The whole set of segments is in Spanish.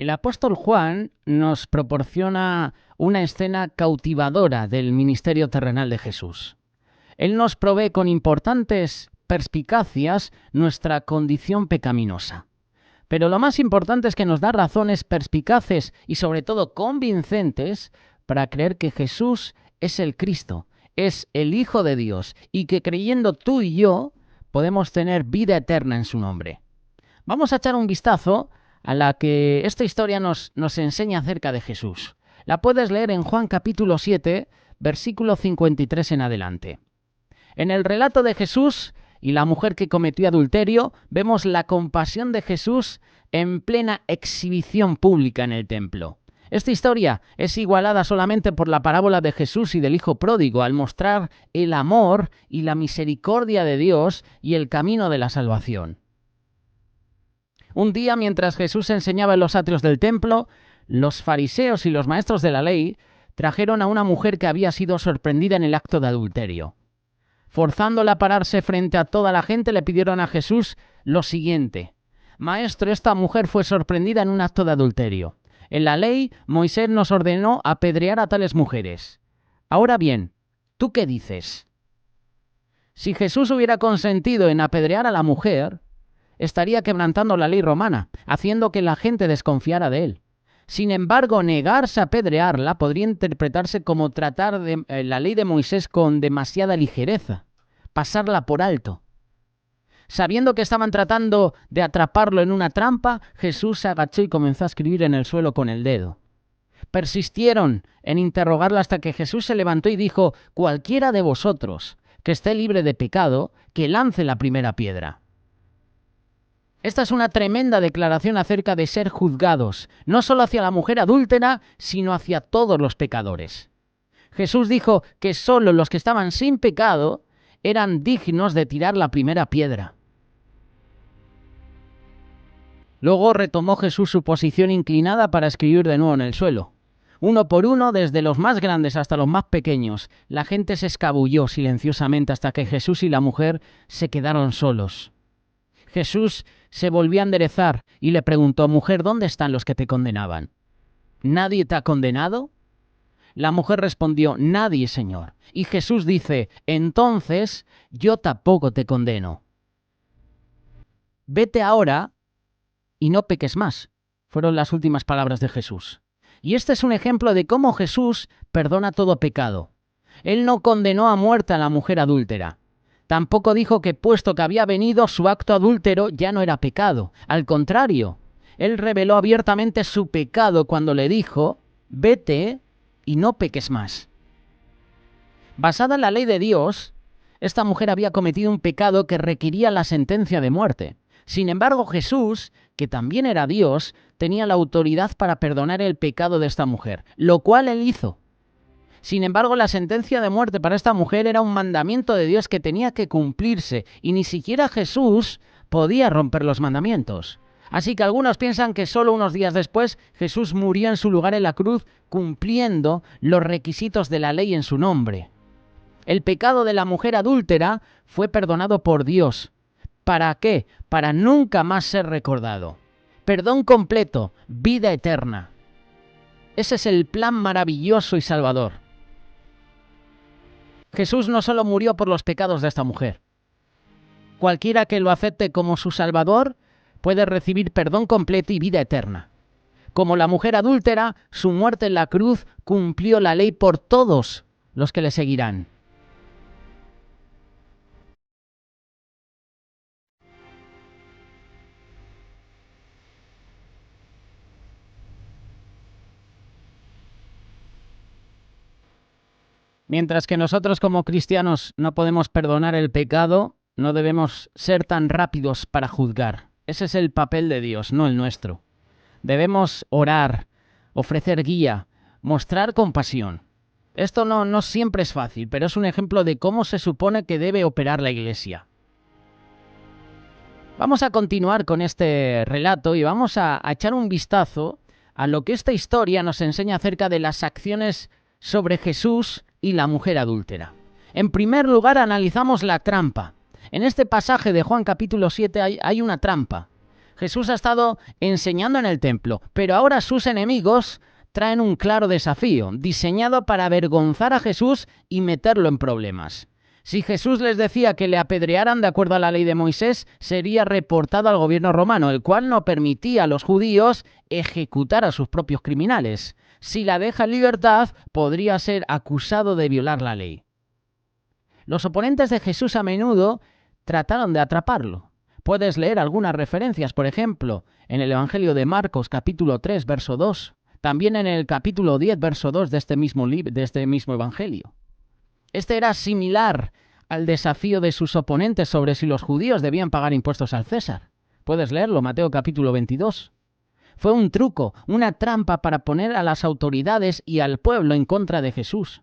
El apóstol Juan nos proporciona una escena cautivadora del ministerio terrenal de Jesús. Él nos provee con importantes perspicacias nuestra condición pecaminosa. Pero lo más importante es que nos da razones perspicaces y sobre todo convincentes para creer que Jesús es el Cristo, es el Hijo de Dios y que creyendo tú y yo podemos tener vida eterna en su nombre. Vamos a echar un vistazo a la que esta historia nos enseña acerca de Jesús. La puedes leer en Juan capítulo 7, versículo 53 en adelante. En el relato de Jesús y la mujer que cometió adulterio, vemos la compasión de Jesús en plena exhibición pública en el templo. Esta historia es igualada solamente por la parábola de Jesús y del Hijo Pródigo, al mostrar el amor y la misericordia de Dios y el camino de la salvación. Un día, mientras Jesús enseñaba en los atrios del templo, los fariseos y los maestros de la ley trajeron a una mujer que había sido sorprendida en el acto de adulterio. Forzándola a pararse frente a toda la gente, le pidieron a Jesús lo siguiente: Maestro, esta mujer fue sorprendida en un acto de adulterio. En la ley, Moisés nos ordenó apedrear a tales mujeres. Ahora bien, ¿tú qué dices? Si Jesús hubiera consentido en apedrear a la mujer, estaría quebrantando la ley romana, haciendo que la gente desconfiara de él. Sin embargo, negarse a apedrearla podría interpretarse como tratar la ley de Moisés con demasiada ligereza, pasarla por alto. Sabiendo que estaban tratando de atraparlo en una trampa, Jesús se agachó y comenzó a escribir en el suelo con el dedo. Persistieron en interrogarla hasta que Jesús se levantó y dijo: Cualquiera de vosotros que esté libre de pecado, que lance la primera piedra. Esta es una tremenda declaración acerca de ser juzgados, no solo hacia la mujer adúltera, sino hacia todos los pecadores. Jesús dijo que solo los que estaban sin pecado eran dignos de tirar la primera piedra. Luego retomó Jesús su posición inclinada para escribir de nuevo en el suelo. Uno por uno, desde los más grandes hasta los más pequeños, la gente se escabulló silenciosamente hasta que Jesús y la mujer se quedaron solos. Jesús se volvió a enderezar y le preguntó: Mujer, ¿dónde están los que te condenaban? ¿Nadie te ha condenado? La mujer respondió: Nadie, Señor. Y Jesús dice: Entonces yo tampoco te condeno. Vete ahora y no peques más. Fueron las últimas palabras de Jesús. Y este es un ejemplo de cómo Jesús perdona todo pecado. Él no condenó a muerte a la mujer adúltera. Tampoco dijo que, puesto que había venido, su acto adúltero ya no era pecado. Al contrario, él reveló abiertamente su pecado cuando le dijo: Vete y no peques más. Basada en la ley de Dios, esta mujer había cometido un pecado que requería la sentencia de muerte. Sin embargo, Jesús, que también era Dios, tenía la autoridad para perdonar el pecado de esta mujer, lo cual él hizo. Sin embargo, la sentencia de muerte para esta mujer era un mandamiento de Dios que tenía que cumplirse, y ni siquiera Jesús podía romper los mandamientos. Así que algunos piensan que solo unos días después Jesús murió en su lugar en la cruz, cumpliendo los requisitos de la ley en su nombre. El pecado de la mujer adúltera fue perdonado por Dios. ¿Para qué? Para nunca más ser recordado. Perdón completo, vida eterna. Ese es el plan maravilloso y salvador. Jesús no solo murió por los pecados de esta mujer. Cualquiera que lo acepte como su Salvador puede recibir perdón completo y vida eterna. Como la mujer adúltera, su muerte en la cruz cumplió la ley por todos los que le seguirán. Mientras que nosotros como cristianos no podemos perdonar el pecado, no debemos ser tan rápidos para juzgar. Ese es el papel de Dios, no el nuestro. Debemos orar, ofrecer guía, mostrar compasión. Esto no siempre es fácil, pero es un ejemplo de cómo se supone que debe operar la Iglesia. Vamos a continuar con este relato y vamos a echar un vistazo a lo que esta historia nos enseña acerca de las acciones sobre Jesús y la mujer adúltera. En primer lugar, analizamos la trampa. En este pasaje de Juan capítulo 7 hay una trampa. Jesús ha estado enseñando en el templo, pero ahora sus enemigos traen un claro desafío, diseñado para avergonzar a Jesús y meterlo en problemas. Si Jesús les decía que le apedrearan de acuerdo a la ley de Moisés, sería reportado al gobierno romano, el cual no permitía a los judíos ejecutar a sus propios criminales. Si la deja en libertad, podría ser acusado de violar la ley. Los oponentes de Jesús a menudo trataron de atraparlo. Puedes leer algunas referencias, por ejemplo, en el Evangelio de Marcos, capítulo 3, verso 2. También en el capítulo 10, verso 2 de este mismo Evangelio. Este era similar al desafío de sus oponentes sobre si los judíos debían pagar impuestos al César. Puedes leerlo, Mateo capítulo 22. Fue un truco, una trampa para poner a las autoridades y al pueblo en contra de Jesús.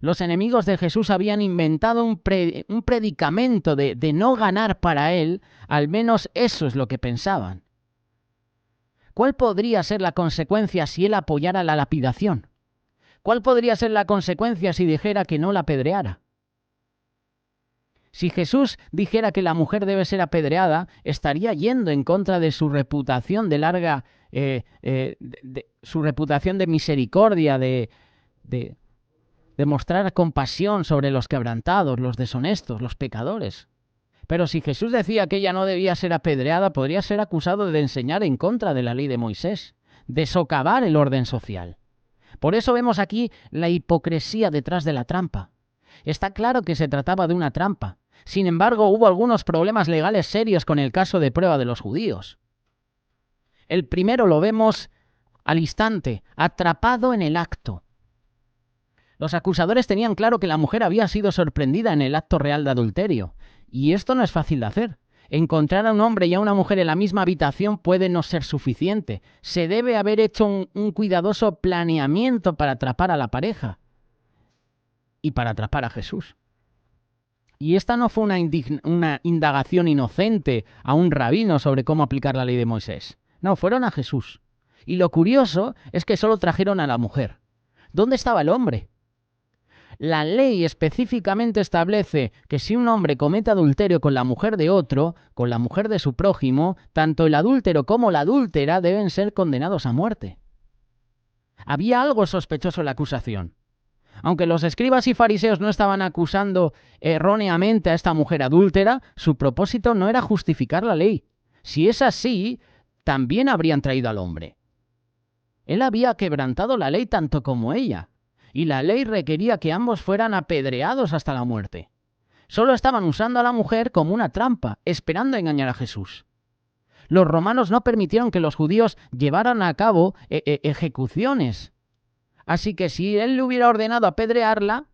Los enemigos de Jesús habían inventado un predicamento de no ganar para él, al menos eso es lo que pensaban. ¿Cuál podría ser la consecuencia si él apoyara la lapidación? ¿Cuál podría ser la consecuencia si dijera que no la apedreara? Si Jesús dijera que la mujer debe ser apedreada, estaría yendo en contra de su reputación su reputación de misericordia, de mostrar compasión sobre los quebrantados, los deshonestos, los pecadores. Pero si Jesús decía que ella no debía ser apedreada, podría ser acusado de enseñar en contra de la ley de Moisés, de socavar el orden social. Por eso vemos aquí la hipocresía detrás de la trampa. Está claro que se trataba de una trampa. Sin embargo, hubo algunos problemas legales serios con el caso de prueba de los judíos. El primero lo vemos al instante, atrapado en el acto. Los acusadores tenían claro que la mujer había sido sorprendida en el acto real de adulterio. Y esto no es fácil de hacer. Encontrar a un hombre y a una mujer en la misma habitación puede no ser suficiente. Se debe haber hecho un cuidadoso planeamiento para atrapar a la pareja y para atrapar a Jesús. Y esta no fue una indagación inocente a un rabino sobre cómo aplicar la ley de Moisés. No, fueron a Jesús. Y lo curioso es que solo trajeron a la mujer. ¿Dónde estaba el hombre? La ley específicamente establece que si un hombre comete adulterio con la mujer de otro, con la mujer de su prójimo, tanto el adúltero como la adúltera deben ser condenados a muerte. Había algo sospechoso en la acusación. Aunque los escribas y fariseos no estaban acusando erróneamente a esta mujer adúltera, su propósito no era justificar la ley. Si es así, también habrían traído al hombre. Él había quebrantado la ley tanto como ella. Y la ley requería que ambos fueran apedreados hasta la muerte. Solo estaban usando a la mujer como una trampa, esperando engañar a Jesús. Los romanos no permitieron que los judíos llevaran a cabo ejecuciones. Así que si él le hubiera ordenado apedrearla,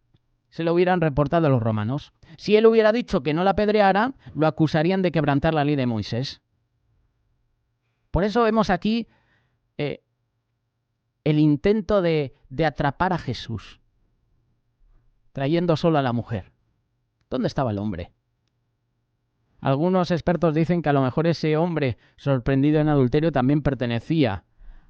se lo hubieran reportado a los romanos. Si él hubiera dicho que no la apedreara, lo acusarían de quebrantar la ley de Moisés. Por eso vemos aquí el intento de atrapar a Jesús, trayendo solo a la mujer. ¿Dónde estaba el hombre? Algunos expertos dicen que a lo mejor ese hombre sorprendido en adulterio también pertenecía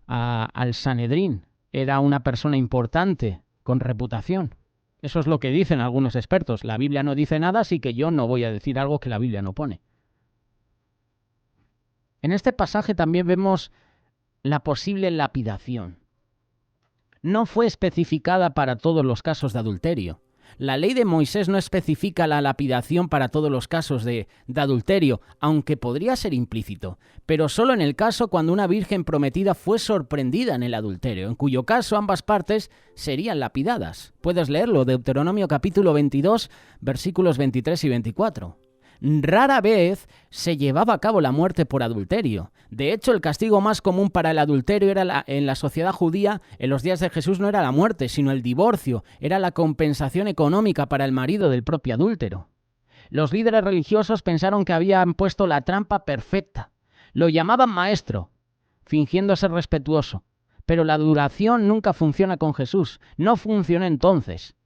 al Sanedrín. Era una persona importante, con reputación. Eso es lo que dicen algunos expertos. La Biblia no dice nada, así que yo no voy a decir algo que la Biblia no pone. En este pasaje también vemos la posible lapidación. No fue especificada para todos los casos de adulterio. La ley de Moisés no especifica la lapidación para todos los casos de adulterio, aunque podría ser implícito, pero solo en el caso cuando una virgen prometida fue sorprendida en el adulterio, en cuyo caso ambas partes serían lapidadas. Puedes leerlo, Deuteronomio capítulo 22, versículos 23 y 24. Rara vez se llevaba a cabo la muerte por adulterio. De hecho, el castigo más común para el adulterio en la sociedad judía en los días de Jesús no era la muerte, sino el divorcio. Era la compensación económica para el marido del propio adúltero. Los líderes religiosos pensaron que habían puesto la trampa perfecta. Lo llamaban maestro, fingiendo ser respetuoso. Pero la adulación nunca funciona con Jesús. No funcionó entonces.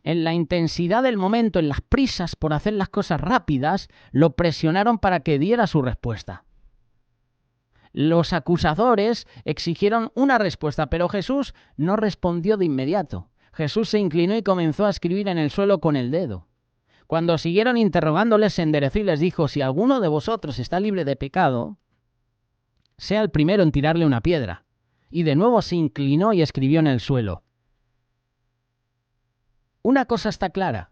En la intensidad del momento, en las prisas por hacer las cosas rápidas, lo presionaron para que diera su respuesta. Los acusadores exigieron una respuesta, pero Jesús no respondió de inmediato. Jesús se inclinó y comenzó a escribir en el suelo con el dedo. Cuando siguieron interrogándoles, se enderezó y les dijo: si alguno de vosotros está libre de pecado, sea el primero en tirarle una piedra. Y de nuevo se inclinó y escribió en el suelo. Una cosa está clara.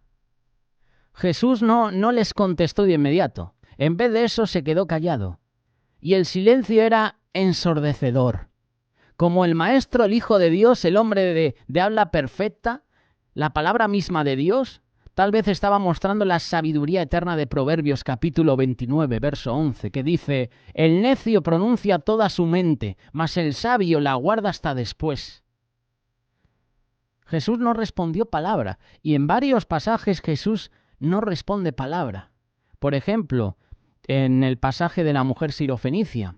Jesús no les contestó de inmediato. En vez de eso se quedó callado. Y el silencio era ensordecedor. Como el Maestro, el Hijo de Dios, el hombre de habla perfecta, la palabra misma de Dios, tal vez estaba mostrando la sabiduría eterna de Proverbios capítulo 29, verso 11, que dice: el necio pronuncia toda su mente, mas el sabio la guarda hasta después. Jesús no respondió palabra, y en varios pasajes Jesús no responde palabra. Por ejemplo, en el pasaje de la mujer sirofenicia,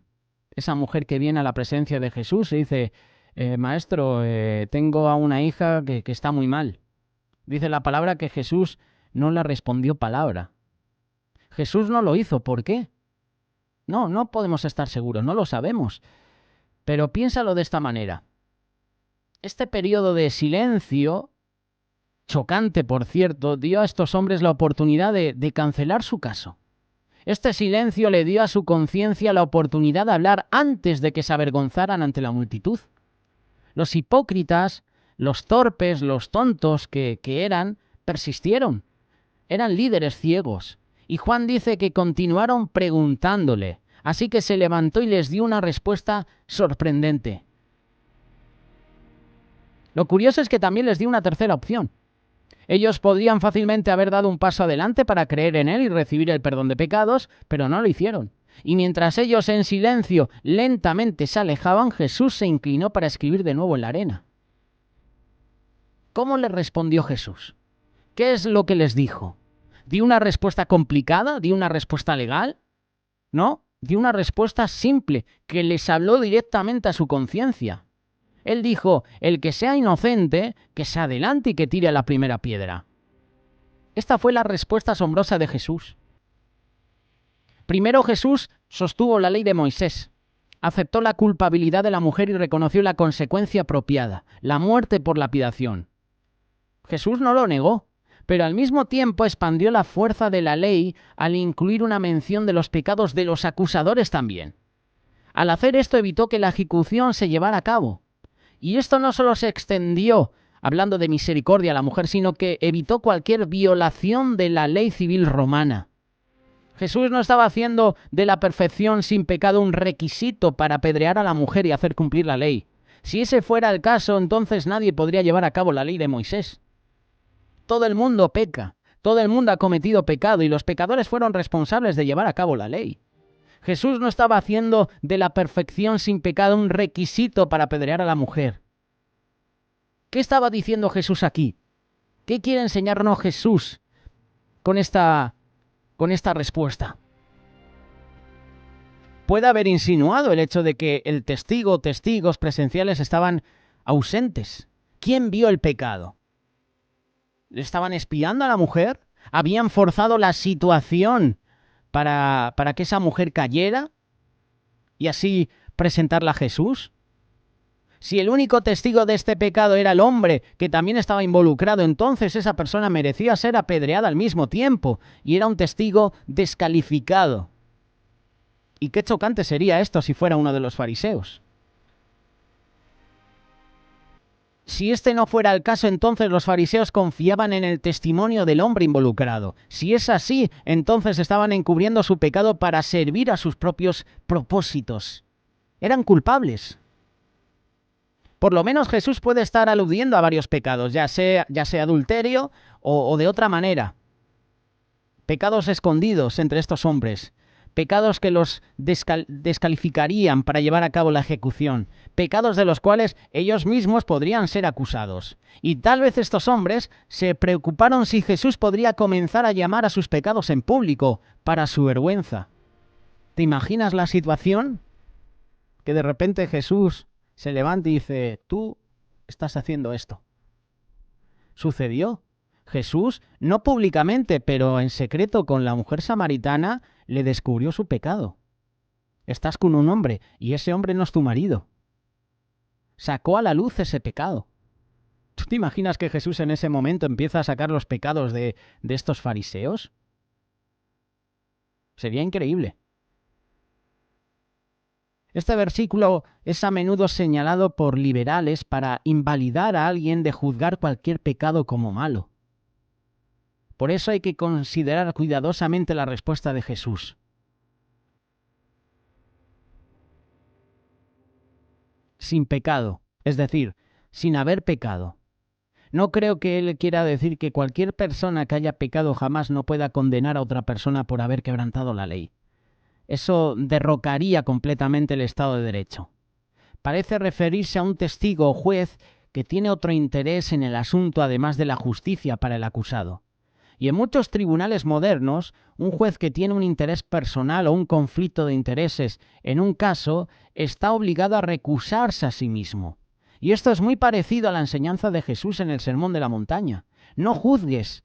esa mujer que viene a la presencia de Jesús y dice: Maestro, tengo a una hija que está muy mal. Dice la palabra que Jesús no le respondió palabra. Jesús no lo hizo. ¿Por qué? No podemos estar seguros, no lo sabemos. Pero piénsalo de esta manera. Este periodo de silencio, chocante por cierto, dio a estos hombres la oportunidad de cancelar su caso. Este silencio le dio a su conciencia la oportunidad de hablar antes de que se avergonzaran ante la multitud. Los hipócritas, los torpes, los tontos que eran, persistieron. Eran líderes ciegos. Y Juan dice que continuaron preguntándole. Así que se levantó y les dio una respuesta sorprendente. Lo curioso es que también les dio una tercera opción. Ellos podrían fácilmente haber dado un paso adelante para creer en él y recibir el perdón de pecados, pero no lo hicieron. Y mientras ellos en silencio lentamente se alejaban, Jesús se inclinó para escribir de nuevo en la arena. ¿Cómo les respondió Jesús? ¿Qué es lo que les dijo? ¿Dio una respuesta complicada? ¿Dio una respuesta legal? No, dio una respuesta simple, que les habló directamente a su conciencia. Él dijo: el que sea inocente, que se adelante y que tire la primera piedra. Esta fue la respuesta asombrosa de Jesús. Primero Jesús sostuvo la ley de Moisés, aceptó la culpabilidad de la mujer y reconoció la consecuencia apropiada, la muerte por lapidación. Jesús no lo negó, pero al mismo tiempo expandió la fuerza de la ley al incluir una mención de los pecados de los acusadores también. Al hacer esto evitó que la ejecución se llevara a cabo. Y esto no solo se extendió, hablando de misericordia a la mujer, sino que evitó cualquier violación de la ley civil romana. Jesús no estaba haciendo de la perfección sin pecado un requisito para apedrear a la mujer y hacer cumplir la ley. Si ese fuera el caso, entonces nadie podría llevar a cabo la ley de Moisés. Todo el mundo peca, todo el mundo ha cometido pecado y los pecadores fueron responsables de llevar a cabo la ley. Jesús no estaba haciendo de la perfección sin pecado un requisito para apedrear a la mujer. ¿Qué estaba diciendo Jesús aquí? ¿Qué quiere enseñarnos Jesús con esta respuesta? Puede haber insinuado el hecho de que el testigo o testigos presenciales estaban ausentes. ¿Quién vio el pecado? ¿Le estaban espiando a la mujer? ¿Habían forzado la situación para que esa mujer cayera y así presentarla a Jesús? Si el único testigo de este pecado era el hombre que también estaba involucrado, entonces esa persona merecía ser apedreada al mismo tiempo y era un testigo descalificado. Y qué chocante sería esto si fuera uno de los fariseos. Si este no fuera el caso, entonces los fariseos confiaban en el testimonio del hombre involucrado. Si es así, entonces estaban encubriendo su pecado para servir a sus propios propósitos. Eran culpables. Por lo menos Jesús puede estar aludiendo a varios pecados, ya sea adulterio o de otra manera. Pecados escondidos entre estos hombres. Pecados que los descalificarían para llevar a cabo la ejecución, pecados de los cuales ellos mismos podrían ser acusados. Y tal vez estos hombres se preocuparon si Jesús podría comenzar a llamar a sus pecados en público para su vergüenza. ¿Te imaginas la situación? Que de repente Jesús se levanta y dice: tú estás haciendo esto. Sucedió. Jesús, no públicamente, pero en secreto con la mujer samaritana, le descubrió su pecado. Estás con un hombre y ese hombre no es tu marido. Sacó a la luz ese pecado. ¿Tú te imaginas que Jesús en ese momento empieza a sacar los pecados de estos fariseos? Sería increíble. Este versículo es a menudo señalado por liberales para invalidar a alguien de juzgar cualquier pecado como malo. Por eso hay que considerar cuidadosamente la respuesta de Jesús. Sin pecado, es decir, sin haber pecado. No creo que él quiera decir que cualquier persona que haya pecado jamás no pueda condenar a otra persona por haber quebrantado la ley. Eso derrocaría completamente el Estado de Derecho. Parece referirse a un testigo o juez que tiene otro interés en el asunto además de la justicia para el acusado. Y en muchos tribunales modernos, un juez que tiene un interés personal o un conflicto de intereses en un caso está obligado a recusarse a sí mismo. Y esto es muy parecido a la enseñanza de Jesús en el Sermón de la Montaña. No juzgues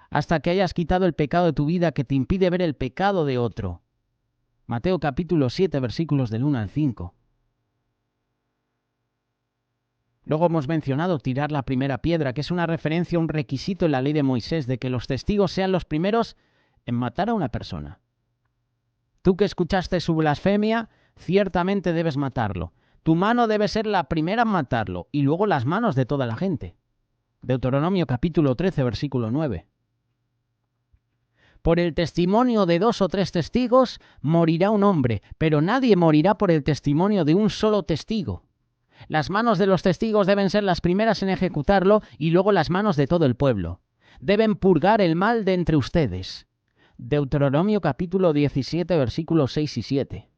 hasta que hayas quitado el pecado de tu vida que te impide ver el pecado de otro. Mateo capítulo 7, versículos del 1 al 5. Luego hemos mencionado tirar la primera piedra, que es una referencia a un requisito en la ley de Moisés de que los testigos sean los primeros en matar a una persona. Tú que escuchaste su blasfemia, ciertamente debes matarlo. Tu mano debe ser la primera en matarlo, y luego las manos de toda la gente. Deuteronomio capítulo 13, versículo 9. Por el testimonio de 2 o 3 testigos morirá un hombre, pero nadie morirá por el testimonio de un solo testigo. Las manos de los testigos deben ser las primeras en ejecutarlo y luego las manos de todo el pueblo. Deben purgar el mal de entre ustedes. Deuteronomio capítulo 17, versículos 6 y 7.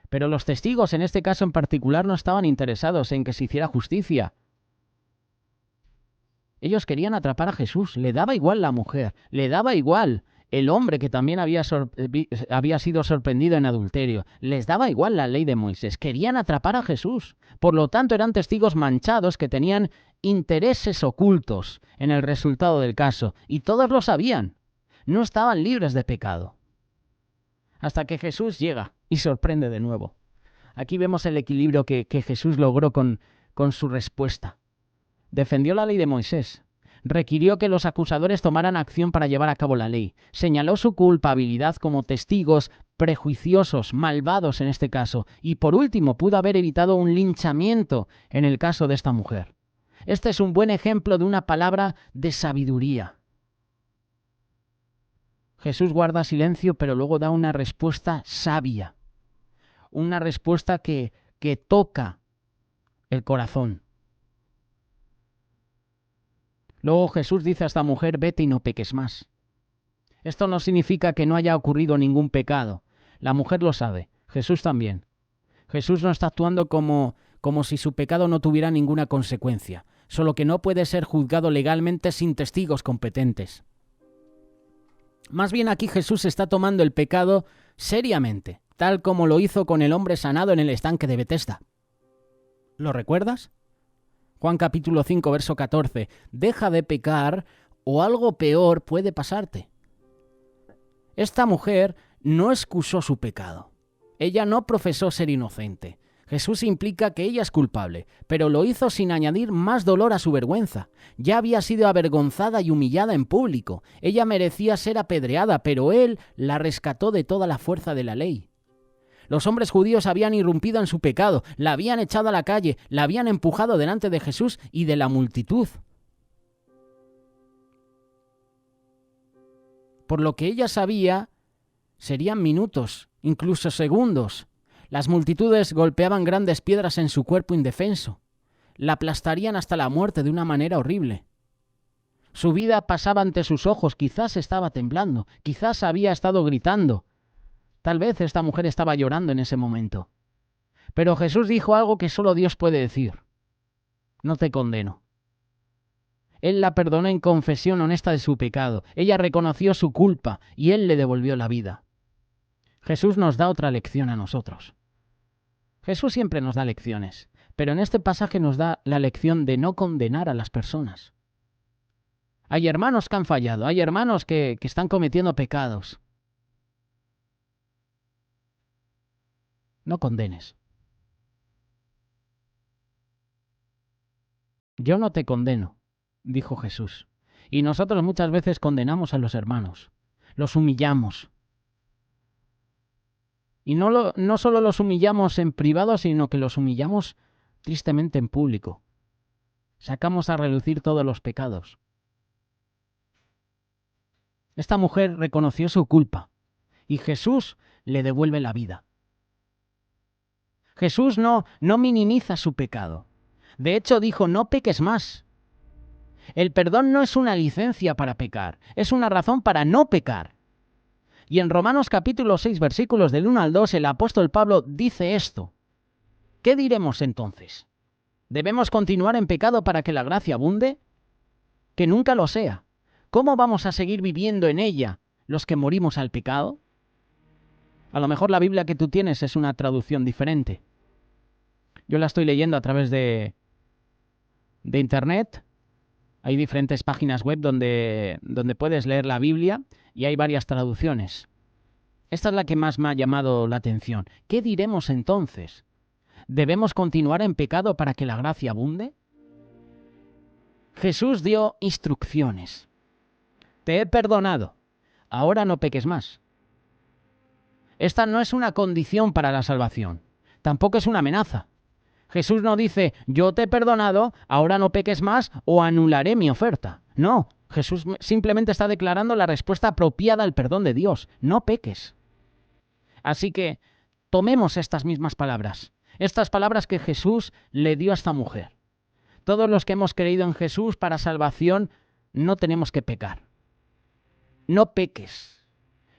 Pero los testigos en este caso en particular no estaban interesados en que se hiciera justicia. Ellos querían atrapar a Jesús, le daba igual la mujer, le daba igual el hombre que también había sido sorprendido en adulterio, les daba igual la ley de Moisés, querían atrapar a Jesús. Por lo tanto, eran testigos manchados que tenían intereses ocultos en el resultado del caso, y todos lo sabían. No estaban libres de pecado. Hasta que Jesús llega y sorprende de nuevo. Aquí vemos el equilibrio que Jesús logró con su respuesta. Defendió la ley de Moisés, requirió que los acusadores tomaran acción para llevar a cabo la ley, señaló su culpabilidad como testigos prejuiciosos, malvados en este caso, y por último pudo haber evitado un linchamiento en el caso de esta mujer. Este es un buen ejemplo de una palabra de sabiduría. Jesús guarda silencio, pero luego da una respuesta sabia, una respuesta que toca el corazón. Luego Jesús dice a esta mujer, vete y no peques más. Esto no significa que no haya ocurrido ningún pecado. La mujer lo sabe, Jesús también. Jesús no está actuando como si su pecado no tuviera ninguna consecuencia, solo que no puede ser juzgado legalmente sin testigos competentes. Más bien aquí Jesús está tomando el pecado seriamente, tal como lo hizo con el hombre sanado en el estanque de Betesda. ¿Lo recuerdas? Juan capítulo 5, verso 14. Deja de pecar o algo peor puede pasarte. Esta mujer no excusó su pecado. Ella no profesó ser inocente. Jesús implica que ella es culpable, pero lo hizo sin añadir más dolor a su vergüenza. Ya había sido avergonzada y humillada en público. Ella merecía ser apedreada, pero él la rescató de toda la fuerza de la ley. Los hombres judíos habían irrumpido en su pecado, la habían echado a la calle, la habían empujado delante de Jesús y de la multitud. Por lo que ella sabía, serían minutos, incluso segundos. Las multitudes golpeaban grandes piedras en su cuerpo indefenso. La aplastarían hasta la muerte de una manera horrible. Su vida pasaba ante sus ojos, quizás estaba temblando, quizás había estado gritando. Tal vez esta mujer estaba llorando en ese momento. Pero Jesús dijo algo que solo Dios puede decir. No te condeno. Él la perdonó en confesión honesta de su pecado. Ella reconoció su culpa y Él le devolvió la vida. Jesús nos da otra lección a nosotros. Jesús siempre nos da lecciones, pero en este pasaje nos da la lección de no condenar a las personas. Hay hermanos que han fallado, hay hermanos que están cometiendo pecados. No condenes. Yo no te condeno, dijo Jesús. Y nosotros muchas veces condenamos a los hermanos, los humillamos. Y no solo los humillamos en privado, sino que los humillamos tristemente en público. Sacamos a relucir todos los pecados. Esta mujer reconoció su culpa y Jesús le devuelve la vida. Jesús no minimiza su pecado. De hecho, dijo, no peques más. El perdón no es una licencia para pecar, es una razón para no pecar. Y en Romanos capítulo 6, versículos del 1 al 2, el apóstol Pablo dice esto. ¿Qué diremos entonces? ¿Debemos continuar en pecado para que la gracia abunde? Que nunca lo sea. ¿Cómo vamos a seguir viviendo en ella los que morimos al pecado? A lo mejor la Biblia que tú tienes es una traducción diferente. Yo la estoy leyendo a través de internet. Hay diferentes páginas web donde puedes leer la Biblia y hay varias traducciones. Esta es la que más me ha llamado la atención. ¿Qué diremos entonces? ¿Debemos continuar en pecado para que la gracia abunde? Jesús dio instrucciones. Te he perdonado. Ahora no peques más. Esta no es una condición para la salvación. Tampoco es una amenaza. Jesús no dice, yo te he perdonado, ahora no peques más o anularé mi oferta. No, Jesús simplemente está declarando la respuesta apropiada al perdón de Dios. No peques. Así que tomemos estas mismas palabras. Estas palabras que Jesús le dio a esta mujer. Todos los que hemos creído en Jesús para salvación no tenemos que pecar. No peques.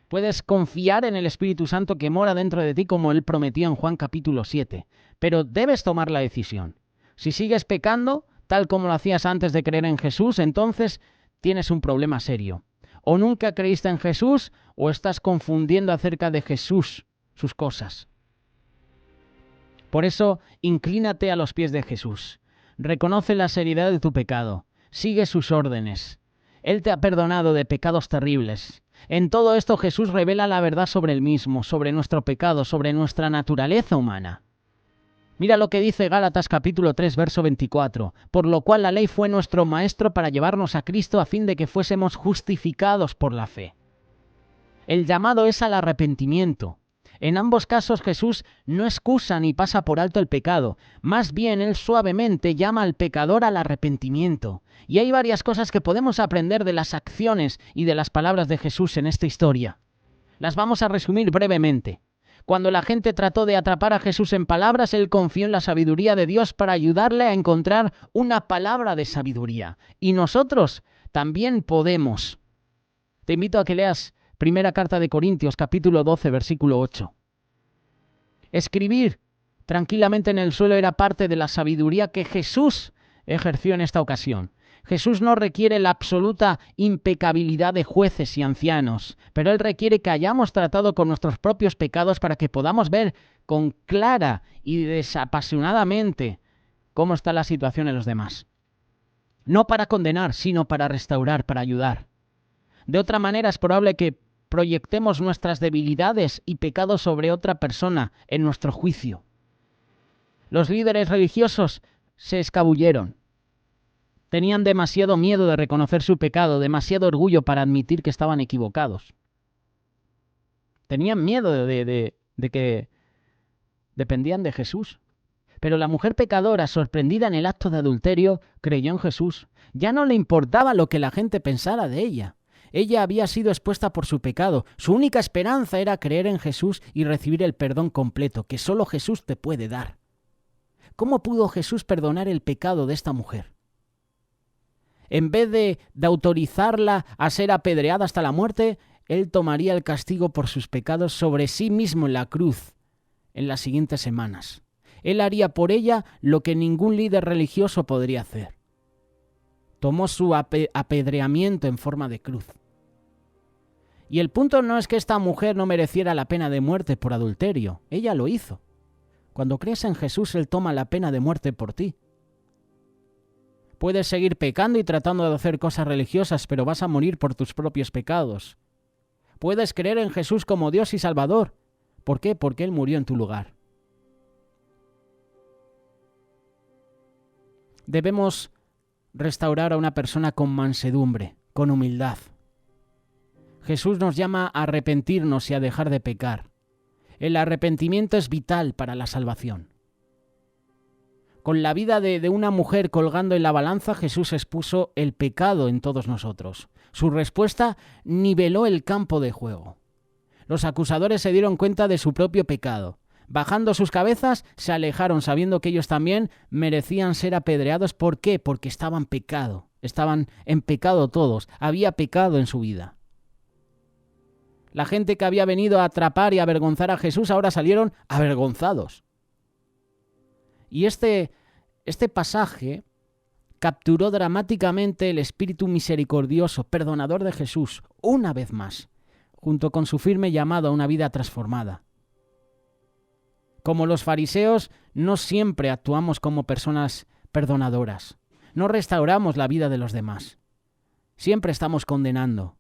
Puedes confiar en el Espíritu Santo que mora dentro de ti como Él prometió en Juan capítulo 7. Pero debes tomar la decisión. Si sigues pecando, tal como lo hacías antes de creer en Jesús, entonces tienes un problema serio. O nunca creíste en Jesús o estás confundiendo acerca de Jesús sus cosas. Por eso, inclínate a los pies de Jesús. Reconoce la seriedad de tu pecado. Sigue sus órdenes. Él te ha perdonado de pecados terribles. En todo esto Jesús revela la verdad sobre él mismo, sobre nuestro pecado, sobre nuestra naturaleza humana. Mira lo que dice Gálatas capítulo 3, verso 24. Por lo cual la ley fue nuestro maestro para llevarnos a Cristo a fin de que fuésemos justificados por la fe. El llamado es al arrepentimiento. En ambos casos Jesús no excusa ni pasa por alto el pecado. Más bien Él suavemente llama al pecador al arrepentimiento. Y hay varias cosas que podemos aprender de las acciones y de las palabras de Jesús en esta historia. Las vamos a resumir brevemente. Cuando la gente trató de atrapar a Jesús en palabras, Él confió en la sabiduría de Dios para ayudarle a encontrar una palabra de sabiduría. Y nosotros también podemos. Te invito a que leas Primera carta de Corintios, capítulo 12, versículo 8. Escribir tranquilamente en el suelo era parte de la sabiduría que Jesús ejerció en esta ocasión. Jesús no requiere la absoluta impecabilidad de jueces y ancianos, pero Él requiere que hayamos tratado con nuestros propios pecados para que podamos ver con clara y desapasionadamente cómo está la situación en los demás. No para condenar, sino para restaurar, para ayudar. De otra manera es probable que proyectemos nuestras debilidades y pecados sobre otra persona en nuestro juicio. Los líderes religiosos se escabulleron. Tenían demasiado miedo de reconocer su pecado, demasiado orgullo para admitir que estaban equivocados. Tenían miedo de que dependían de Jesús. Pero la mujer pecadora, sorprendida en el acto de adulterio, creyó en Jesús. Ya no le importaba lo que la gente pensara de ella. Ella había sido expuesta por su pecado. Su única esperanza era creer en Jesús y recibir el perdón completo que solo Jesús te puede dar. ¿Cómo pudo Jesús perdonar el pecado de esta mujer? En vez de autorizarla a ser apedreada hasta la muerte, Él tomaría el castigo por sus pecados sobre sí mismo en la cruz en las siguientes semanas. Él haría por ella lo que ningún líder religioso podría hacer. Tomó su apedreamiento en forma de cruz. Y el punto no es que esta mujer no mereciera la pena de muerte por adulterio. Ella lo hizo. Cuando crees en Jesús, Él toma la pena de muerte por ti. Puedes seguir pecando y tratando de hacer cosas religiosas, pero vas a morir por tus propios pecados. Puedes creer en Jesús como Dios y Salvador. ¿Por qué? Porque Él murió en tu lugar. Debemos restaurar a una persona con mansedumbre, con humildad. Jesús nos llama a arrepentirnos y a dejar de pecar. El arrepentimiento es vital para la salvación. Con la vida de una mujer colgando en la balanza, Jesús expuso el pecado en todos nosotros. Su respuesta niveló el campo de juego. Los acusadores se dieron cuenta de su propio pecado. Bajando sus cabezas, se alejaron sabiendo que ellos también merecían ser apedreados. ¿Por qué? Porque estaban en pecado todos. Había pecado en su vida. La gente que había venido a atrapar y avergonzar a Jesús ahora salieron avergonzados. Y este pasaje capturó dramáticamente el espíritu misericordioso, perdonador de Jesús, una vez más, junto con su firme llamado a una vida transformada. Como los fariseos, no siempre actuamos como personas perdonadoras. No restauramos la vida de los demás. Siempre estamos condenando.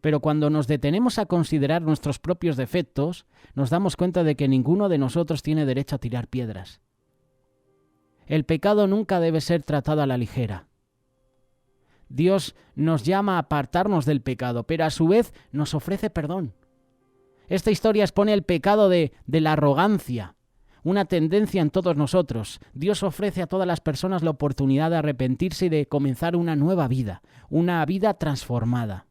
Pero cuando nos detenemos a considerar nuestros propios defectos, nos damos cuenta de que ninguno de nosotros tiene derecho a tirar piedras. El pecado nunca debe ser tratado a la ligera. Dios nos llama a apartarnos del pecado, pero a su vez nos ofrece perdón. Esta historia expone el pecado de la arrogancia, una tendencia en todos nosotros. Dios ofrece a todas las personas la oportunidad de arrepentirse y de comenzar una nueva vida, una vida transformada.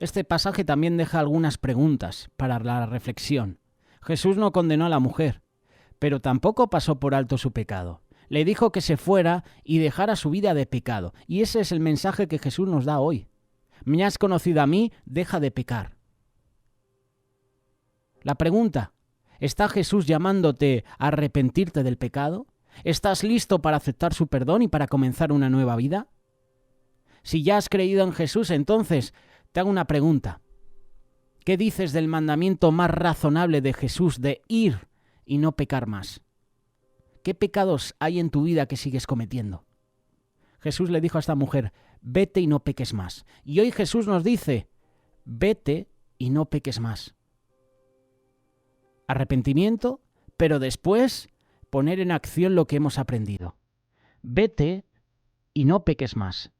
Este pasaje también deja algunas preguntas para la reflexión. Jesús no condenó a la mujer, pero tampoco pasó por alto su pecado. Le dijo que se fuera y dejara su vida de pecado. Y ese es el mensaje que Jesús nos da hoy. Me has conocido a mí, deja de pecar. La pregunta, ¿está Jesús llamándote a arrepentirte del pecado? ¿Estás listo para aceptar su perdón y para comenzar una nueva vida? Si ya has creído en Jesús, entonces te hago una pregunta. ¿Qué dices del mandamiento más razonable de Jesús de ir y no pecar más? ¿Qué pecados hay en tu vida que sigues cometiendo? Jesús le dijo a esta mujer, vete y no peques más. Y hoy Jesús nos dice, vete y no peques más. Arrepentimiento, pero después poner en acción lo que hemos aprendido. Vete y no peques más.